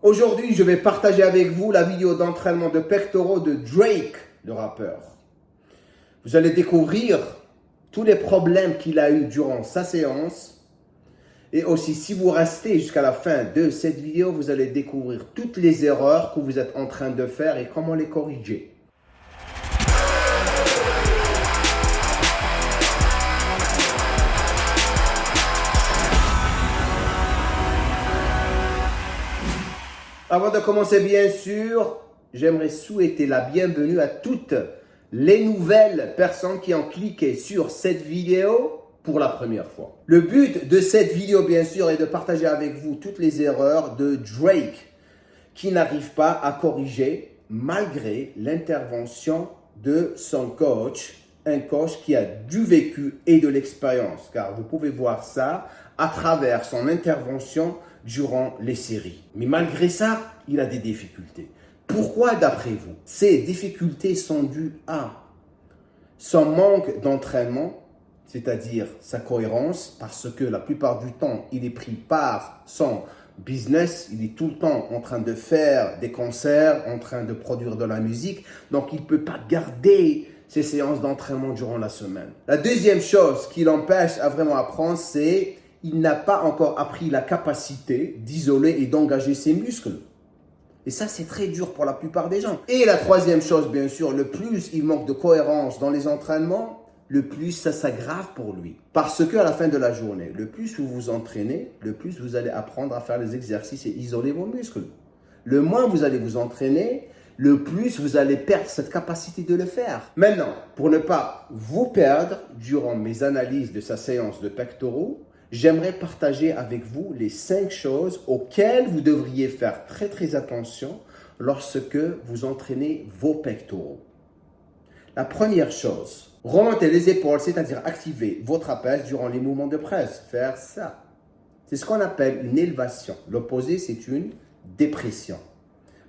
Aujourd'hui, je vais partager avec vous la vidéo d'entraînement de pectoraux de Drake, le rappeur. Vous allez découvrir tous les problèmes qu'il a eu durant sa séance. Et aussi, si vous restez jusqu'à la fin de cette vidéo, vous allez découvrir toutes les erreurs que vous êtes en train de faire et comment les corriger. Avant de commencer, bien sûr, j'aimerais souhaiter la bienvenue à toutes les nouvelles personnes qui ont cliqué sur cette vidéo pour la première fois. Le but de cette vidéo, bien sûr, est de partager avec vous toutes les erreurs de Drake qui n'arrive pas à corriger malgré l'intervention de son coach, un coach qui a du vécu et de l'expérience, car vous pouvez voir ça à travers son intervention durant les séries. Mais malgré ça, il a des difficultés. Pourquoi d'après vous? Ces difficultés sont dues à son manque d'entraînement, c'est-à-dire sa cohérence, parce que la plupart du temps, il est pris par son business, il est tout le temps en train de faire des concerts, en train de produire de la musique, donc il ne peut pas garder ses séances d'entraînement durant la semaine. La deuxième chose qui l'empêche à vraiment apprendre, c'est qu'il n'a pas encore appris la capacité d'isoler et d'engager ses muscles. Et ça, c'est très dur pour la plupart des gens. Et la troisième chose, bien sûr, le plus il manque de cohérence dans les entraînements, le plus ça s'aggrave pour lui. Parce qu'à la fin de la journée, le plus vous vous entraînez, le plus vous allez apprendre à faire les exercices et isoler vos muscles. Le moins vous allez vous entraîner, le plus vous allez perdre cette capacité de le faire. Maintenant, pour ne pas vous perdre durant mes analyses de sa séance de pectoraux, j'aimerais partager avec vous les 5 choses auxquelles vous devriez faire très attention lorsque vous entraînez vos pectoraux. La première chose, remonter les épaules, c'est-à-dire activer vos trapèzes durant les mouvements de presse. Faire ça. C'est ce qu'on appelle une élévation. L'opposé, c'est une dépression.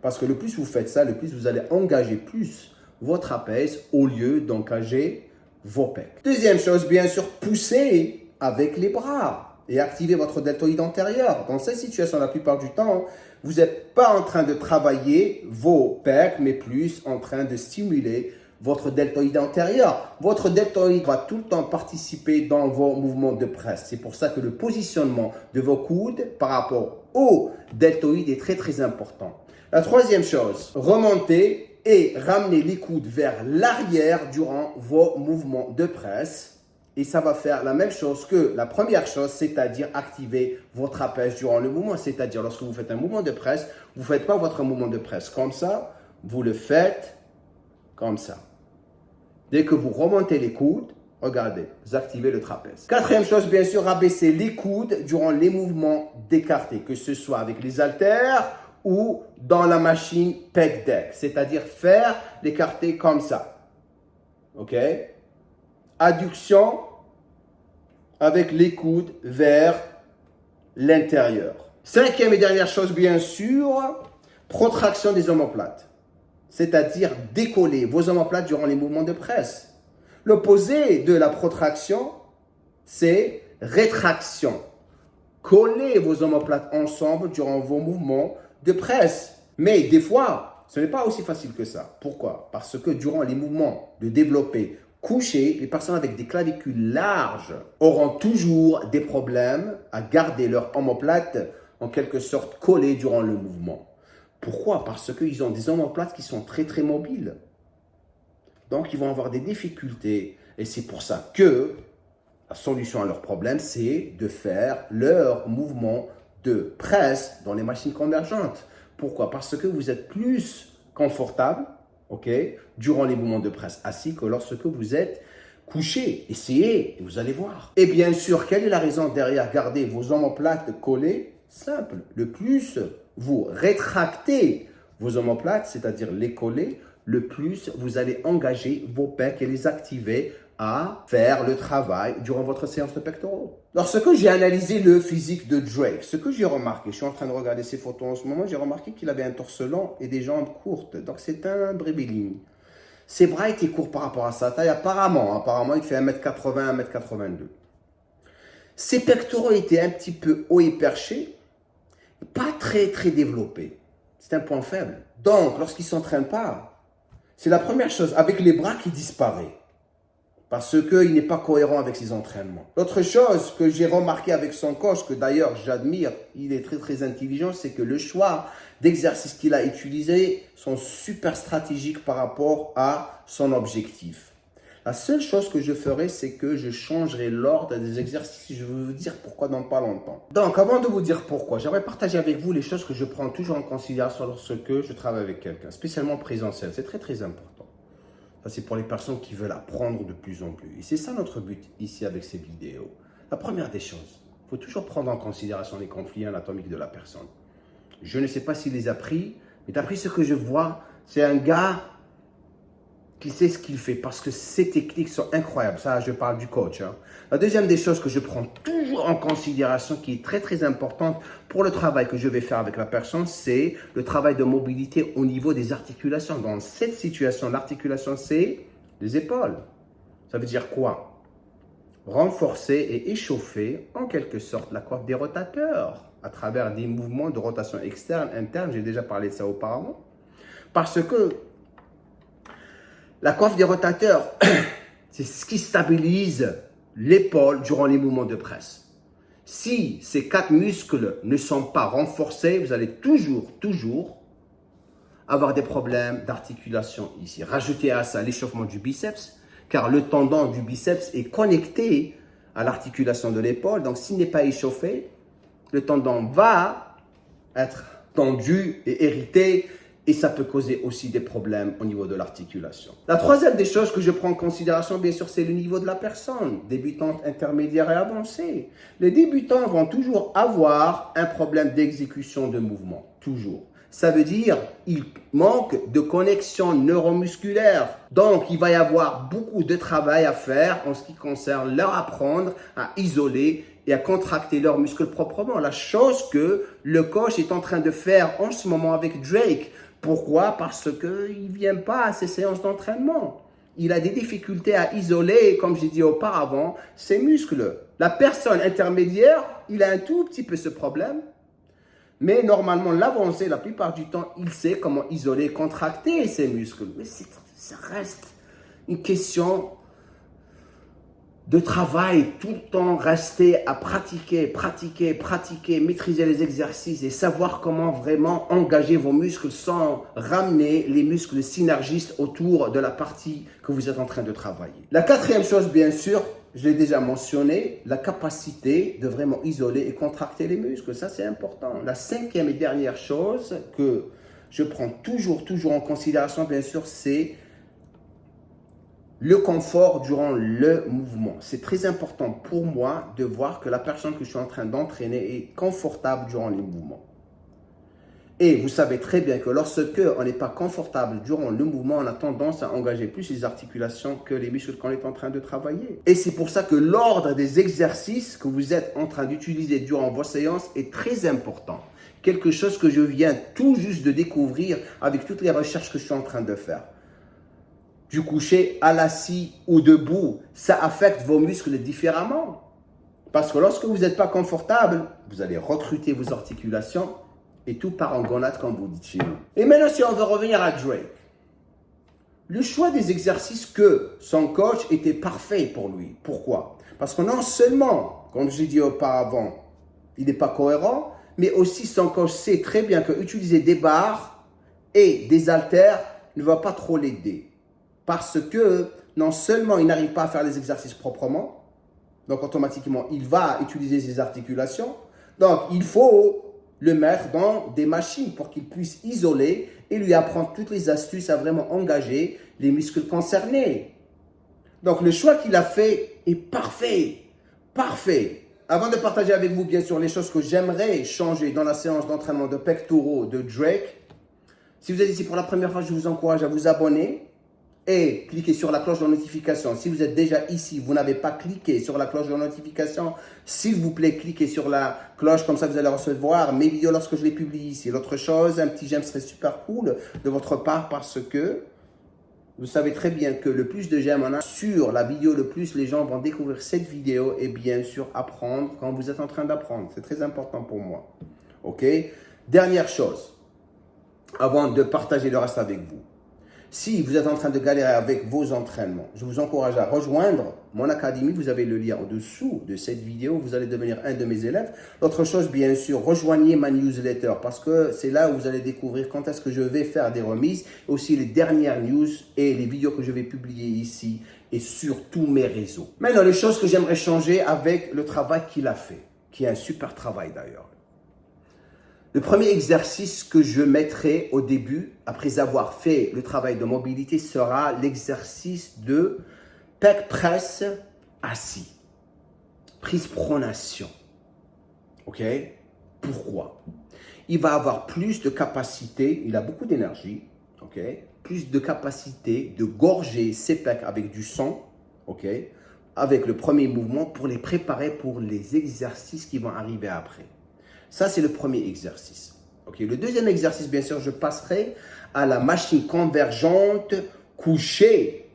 Parce que le plus vous faites ça, le plus vous allez engager plus vos trapèzes au lieu d'engager vos pecs. Deuxième chose, bien sûr, pousser avec les bras et activer votre deltoïde antérieur. Dans cette situation, la plupart du temps, vous n'êtes pas en train de travailler vos pecs, mais plus en train de stimuler votre deltoïde antérieur. Votre deltoïde va tout le temps participer dans vos mouvements de presse. C'est pour ça que le positionnement de vos coudes par rapport au deltoïde est très important. La troisième chose, remonter et ramener les coudes vers l'arrière durant vos mouvements de presse. Et ça va faire la même chose que la première chose, c'est-à-dire activer vos trapèzes durant le mouvement. C'est-à-dire lorsque vous faites un mouvement de presse, vous ne faites pas votre mouvement de presse comme ça, vous le faites comme ça. Dès que vous remontez les coudes, regardez, vous activez le trapèze. Quatrième chose, bien sûr, abaisser les coudes durant les mouvements d'écarté, que ce soit avec les haltères ou dans la machine pec deck, c'est-à-dire faire l'écarté comme ça. OK? Adduction avec les coudes vers l'intérieur. Cinquième et dernière chose, bien sûr, protraction des omoplates. C'est-à-dire décoller vos omoplates durant les mouvements de presse. L'opposé de la protraction, c'est rétraction. Collez vos omoplates ensemble durant vos mouvements de presse. Mais des fois, ce n'est pas aussi facile que ça. Pourquoi? Parce que durant les mouvements de développé couché, les personnes avec des clavicules larges auront toujours des problèmes à garder leur omoplate en quelque sorte collée durant le mouvement. Pourquoi? Parce qu'ils ont des omoplates qui sont très mobiles. Donc, ils vont avoir des difficultés. Et c'est pour ça que la solution à leur problème, c'est de faire leur mouvement de presse dans les machines convergentes. Pourquoi? Parce que vous êtes plus confortable, OK, durant les mouvements de presse assis que lorsque vous êtes couché. Essayez et vous allez voir. Et bien sûr, quelle est la raison derrière garder vos omoplates collées? Simple. Le plus vous rétractez vos omoplates, c'est-à-dire les coller, le plus vous allez engager vos pecs et les activer à faire le travail durant votre séance de pectoraux. Lorsque j'ai analysé le physique de Drake, ce que j'ai remarqué, je suis en train de regarder ses photos en ce moment, j'ai remarqué qu'il avait un torse long et des jambes courtes. Donc c'est un brébiline. Ses bras étaient courts par rapport à sa taille, apparemment il fait 1m80, 1m82. Ses pectoraux étaient un petit peu hauts et perchés, pas très développés. C'est un point faible. Donc, lorsqu'il ne s'entraîne pas, c'est la première chose, avec les bras qui disparaît. Parce qu'il n'est pas cohérent avec ses entraînements. L'autre chose que j'ai remarqué avec son coach, que d'ailleurs j'admire, il est très très intelligent, c'est que le choix d'exercices qu'il a utilisés sont super stratégiques par rapport à son objectif. La seule chose que je ferai, c'est que je changerai l'ordre des exercices. Je vais vous dire pourquoi dans pas longtemps. Donc, avant de vous dire pourquoi, j'aimerais partager avec vous les choses que je prends toujours en considération lorsque je travaille avec quelqu'un, spécialement présentiel. C'est très très important. Ça, c'est pour les personnes qui veulent apprendre de plus en plus. Et c'est ça notre but ici avec ces vidéos. La première des choses, il faut toujours prendre en considération les conflits anatomiques de la personne. Je ne sais pas s'il les a pris, mais d'après ce que je vois, c'est un gars qui sait ce qu'il fait parce que ses techniques sont incroyables. Ça, je parle du coach. Hein. La deuxième des choses que je prends toujours en considération, qui est très très importante pour le travail que je vais faire avec la personne, c'est le travail de mobilité au niveau des articulations. Dans cette situation, l'articulation, c'est les épaules. Ça veut dire quoi? Renforcer et échauffer en quelque sorte la coiffe des rotateurs à travers des mouvements de rotation externe, interne. J'ai déjà parlé de ça auparavant. Parce que la coiffe des rotateurs, c'est ce qui stabilise l'épaule durant les mouvements de presse. Si ces 4 muscles ne sont pas renforcés, vous allez toujours avoir des problèmes d'articulation ici. Rajoutez à ça l'échauffement du biceps, car le tendon du biceps est connecté à l'articulation de l'épaule. Donc, s'il n'est pas échauffé, le tendon va être tendu et irrité. Et ça peut causer aussi des problèmes au niveau de l'articulation. La troisième des choses que je prends en considération, bien sûr, c'est le niveau de la personne, débutante, intermédiaire et avancée. Les débutants vont toujours avoir un problème d'exécution de mouvement, toujours. Ça veut dire qu'il manque de connexion neuromusculaire. Donc, il va y avoir beaucoup de travail à faire en ce qui concerne leur apprendre à isoler et à contracter leurs muscles proprement. La chose que le coach est en train de faire en ce moment avec Drake. Pourquoi? Parce qu'il ne vient pas à ces séances d'entraînement. Il a des difficultés à isoler, comme j'ai dit auparavant, ses muscles. La personne intermédiaire, il a un tout petit peu ce problème. Mais normalement, l'avancé, la plupart du temps, il sait comment isoler et contracter ses muscles. Mais ça reste une question de travail, tout le temps rester à pratiquer, maîtriser les exercices et savoir comment vraiment engager vos muscles sans ramener les muscles synergistes autour de la partie que vous êtes en train de travailler. La quatrième chose, bien sûr, je l'ai déjà mentionné, la capacité de vraiment isoler et contracter les muscles. Ça, c'est important. La cinquième et dernière chose que je prends toujours en considération, bien sûr, c'est le confort durant le mouvement. C'est très important pour moi de voir que la personne que je suis en train d'entraîner est confortable durant les mouvements. Et vous savez très bien que lorsque on n'est pas confortable durant le mouvement, on a tendance à engager plus les articulations que les muscles qu'on est en train de travailler. Et c'est pour ça que l'ordre des exercices que vous êtes en train d'utiliser durant vos séances est très important. Quelque chose que je viens tout juste de découvrir avec toutes les recherches que je suis en train de faire. Du coucher à l'assis ou debout, ça affecte vos muscles différemment. Parce que lorsque vous n'êtes pas confortable, vous allez recruter vos articulations et tout part en gonade comme vous dites chez nous. Et maintenant, si on veut revenir à Drake, le choix des exercices que son coach était parfait pour lui. Pourquoi? Parce que non seulement, comme j'ai dit auparavant, il n'est pas cohérent, mais aussi son coach sait très bien que utiliser des barres et des haltères ne va pas trop l'aider. Parce que non seulement il n'arrive pas à faire les exercices proprement, donc automatiquement il va utiliser ses articulations, donc il faut le mettre dans des machines pour qu'il puisse isoler et lui apprendre toutes les astuces à vraiment engager les muscles concernés. Donc le choix qu'il a fait est parfait, parfait. Avant de partager avec vous bien sûr les choses que j'aimerais changer dans la séance d'entraînement de pectoraux de Drake, si vous êtes ici pour la première fois, je vous encourage à vous abonner et cliquez sur la cloche de notification. Si vous êtes déjà ici, vous n'avez pas cliqué sur la cloche de notification, s'il vous plaît, cliquez sur la cloche, comme ça vous allez recevoir mes vidéos lorsque je les publie ici. L'autre chose, un petit j'aime serait super cool de votre part parce que vous savez très bien que le plus de j'aime on a sur la vidéo, le plus les gens vont découvrir cette vidéo et bien sûr apprendre quand vous êtes en train d'apprendre. C'est très important pour moi. Ok? Dernière chose. avant de partager le reste avec vous. Si vous êtes en train de galérer avec vos entraînements, je vous encourage à rejoindre mon académie. Vous avez le lien au-dessous de cette vidéo. Vous allez devenir un de mes élèves. L'autre chose, bien sûr, rejoignez ma newsletter parce que c'est là où vous allez découvrir quand est-ce que je vais faire des remises, aussi les dernières news et les vidéos que je vais publier ici et sur tous mes réseaux. Maintenant, les choses que j'aimerais changer avec le travail qu'il a fait, qui est un super travail d'ailleurs. Le premier exercice que je mettrai au début, après avoir fait le travail de mobilité, sera l'exercice de pec press assis, prise pronation. Ok? Pourquoi? Il va avoir plus de capacité, il a beaucoup d'énergie, ok? Plus de capacité de gorger ses pecs avec du sang, ok? Avec le premier mouvement pour les préparer pour les exercices qui vont arriver après. Ça, c'est le premier exercice. Okay. Le deuxième exercice, bien sûr, je passerai à la machine convergente couchée.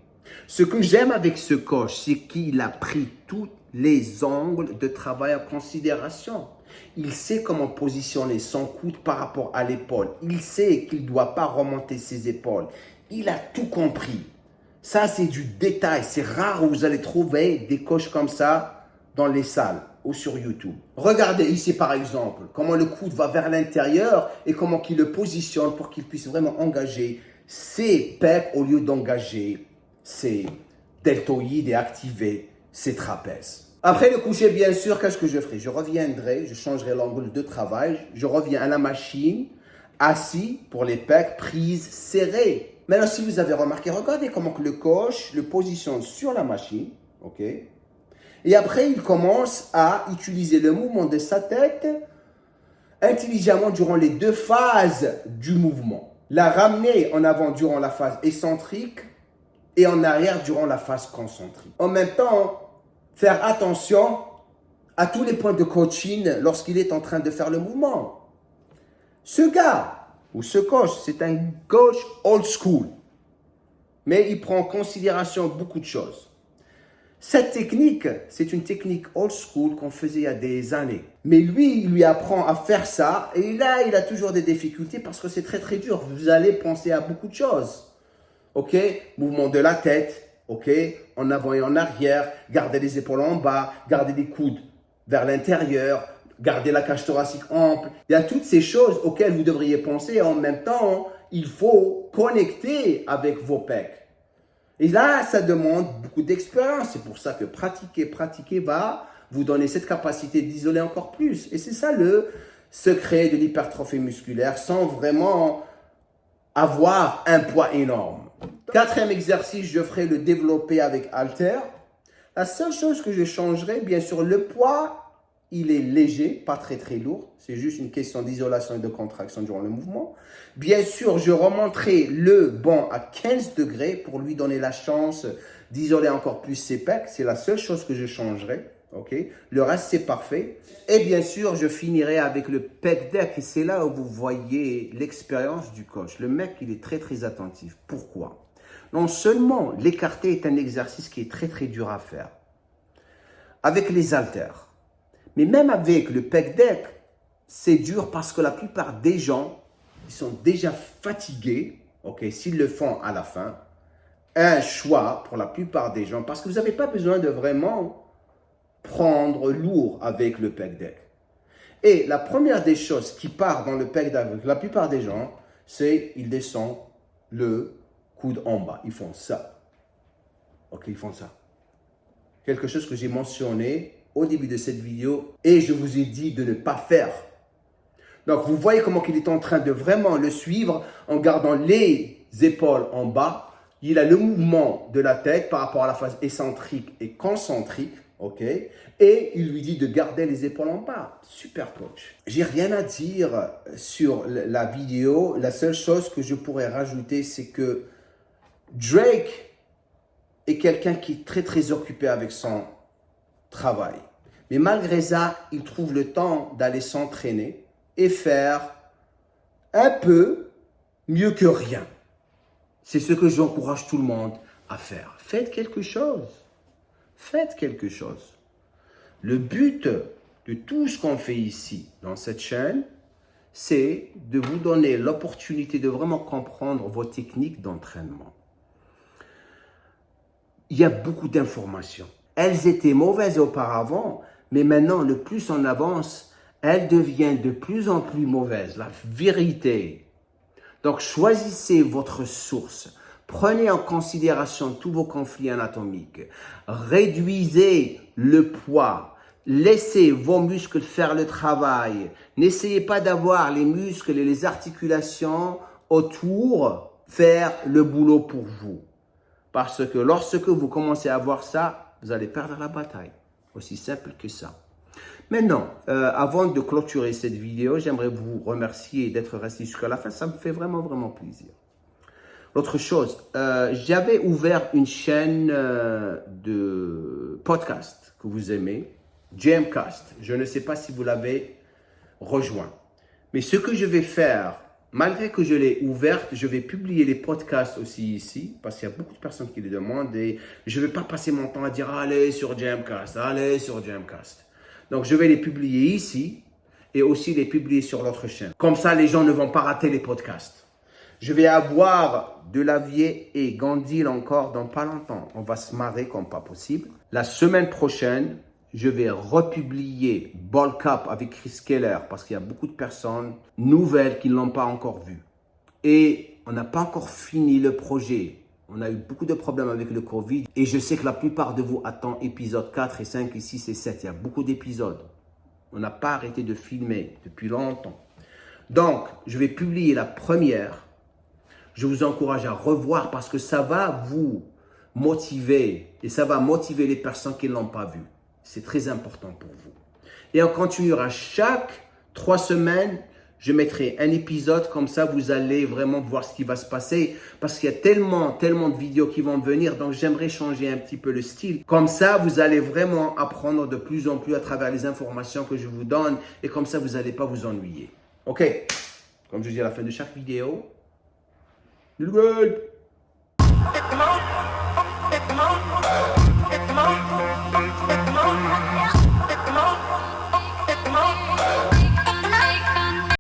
Ce que j'aime avec ce coach, c'est qu'il a pris tous les angles de travail en considération. Il sait comment positionner son coude par rapport à l'épaule. Il sait qu'il ne doit pas remonter ses épaules. Il a tout compris. Ça, c'est du détail. C'est rare où vous allez trouver des coachs comme ça dans les salles ou sur YouTube. Regardez ici par exemple comment le coude va vers l'intérieur et comment il le positionne pour qu'il puisse vraiment engager ses pecs au lieu d'engager ses deltoïdes et activer ses trapèzes. Après le coucher, bien sûr, qu'est-ce que je ferai? Je reviendrai, je changerai l'angle de travail, je reviens à la machine, assis pour les pecs, prise serrée. Maintenant, si vous avez remarqué, regardez comment que le coach le positionne sur la machine, ok? Et après, il commence à utiliser le mouvement de sa tête intelligemment durant les deux phases du mouvement. La ramener en avant durant la phase excentrique et en arrière durant la phase concentrique. En même temps, faire attention à tous les points de coaching lorsqu'il est en train de faire le mouvement. Ce gars ou ce coach, c'est un coach old school, mais il prend en considération beaucoup de choses. Cette technique, c'est une technique old school qu'on faisait il y a des années. Mais lui, il lui apprend à faire ça et là, il a toujours des difficultés parce que c'est très très dur. Vous allez penser à beaucoup de choses. Ok? Mouvement de la tête, ok? En avant et en arrière, garder les épaules en bas, garder les coudes vers l'intérieur, garder la cage thoracique ample. Il y a toutes ces choses auxquelles vous devriez penser et en même temps, il faut connecter avec vos pecs. Et là, ça demande beaucoup d'expérience. C'est pour ça que pratiquer va vous donner cette capacité d'isoler encore plus. Et c'est ça le secret de l'hypertrophie musculaire sans vraiment avoir un poids énorme. Quatrième exercice, je ferai le développer avec halter. La seule chose que je changerai, bien sûr, le poids, il est léger, pas très très lourd. C'est juste une question d'isolation et de contraction durant le mouvement. Bien sûr, je remonterai le banc à 15 degrés pour lui donner la chance d'isoler encore plus ses pecs. C'est la seule chose que je changerai. Okay? Le reste, c'est parfait. Et bien sûr, je finirai avec le pec deck. Et c'est là où vous voyez l'expérience du coach. Le mec, il est très très attentif. Pourquoi? Non seulement l'écarté est un exercice qui est très très dur à faire avec les haltères. Mais même avec le pec deck, c'est dur parce que la plupart des gens, ils sont déjà fatigués, ok, s'ils le font à la fin. Un choix pour la plupart des gens, parce que vous n'avez pas besoin de vraiment prendre lourd avec le pec deck. Et la première des choses qui part dans le pec deck avec la plupart des gens, c'est qu'ils descendent le coude en bas. Ils font ça. Ok, ils font ça. Quelque chose que j'ai mentionné au début de cette vidéo et je vous ai dit de ne pas faire. Donc, vous voyez comment il est en train de vraiment le suivre en gardant les épaules en bas. Il a le mouvement de la tête par rapport à la phase excentrique et concentrique, ok? Et il lui dit de garder les épaules en bas. Super coach. J'ai rien à dire sur la vidéo. La seule chose que je pourrais rajouter, c'est que Drake est quelqu'un qui est très très occupé avec son travail. Mais malgré ça, il trouve le temps d'aller s'entraîner et faire un peu mieux que rien. C'est ce que j'encourage tout le monde à faire. Faites quelque chose. Faites quelque chose. Le but de tout ce qu'on fait ici, dans cette chaîne, c'est de vous donner l'opportunité de vraiment comprendre vos techniques d'entraînement. Il y a beaucoup d'informations. Elles étaient mauvaises auparavant, mais maintenant, le plus on avance, elles deviennent de plus en plus mauvaises. La vérité. Donc, choisissez votre source. Prenez en considération tous vos conflits anatomiques. Réduisez le poids. Laissez vos muscles faire le travail. N'essayez pas d'avoir les muscles et les articulations autour faire le boulot pour vous. Parce que lorsque vous commencez à voir ça, vous allez perdre la bataille. Aussi simple que ça. Maintenant, avant de clôturer cette vidéo, j'aimerais vous remercier d'être resté jusqu'à la fin. Ça me fait vraiment, vraiment plaisir. L'autre chose, j'avais ouvert une chaîne de podcast que vous aimez, Jamcast. Je ne sais pas si vous l'avez rejoint. Mais ce que je vais faire, malgré que je l'ai ouverte, je vais publier les podcasts aussi ici, parce qu'il y a beaucoup de personnes qui les demandent et je ne vais pas passer mon temps à dire « Allez sur Jamcast, allez sur Jamcast ». Donc, je vais les publier ici et aussi les publier sur l'autre chaîne. Comme ça, les gens ne vont pas rater les podcasts. Je vais avoir Delavier et Gandil encore dans pas longtemps. On va se marrer comme pas possible. La semaine prochaine, je vais republier Bulk Up avec Chris Keller parce qu'il y a beaucoup de personnes nouvelles qui ne l'ont pas encore vu. Et on n'a pas encore fini le projet. On a eu beaucoup de problèmes avec le Covid. Et je sais que la plupart de vous attendent épisodes 4 et 5 et 6 et 7. Il y a beaucoup d'épisodes. On n'a pas arrêté de filmer depuis longtemps. Donc, je vais publier la première. Je vous encourage à revoir parce que ça va vous motiver et ça va motiver les personnes qui ne l'ont pas vu. C'est très important pour vous. Et on continuera chaque 3 semaines. Je mettrai un épisode comme ça, vous allez vraiment voir ce qui va se passer parce qu'il y a tellement de vidéos qui vont venir. Donc, j'aimerais changer un petit peu le style. Comme ça, vous allez vraiment apprendre de plus en plus à travers les informations que je vous donne et comme ça, vous n'allez pas vous ennuyer. OK? Comme je dis à la fin de chaque vidéo, Little good.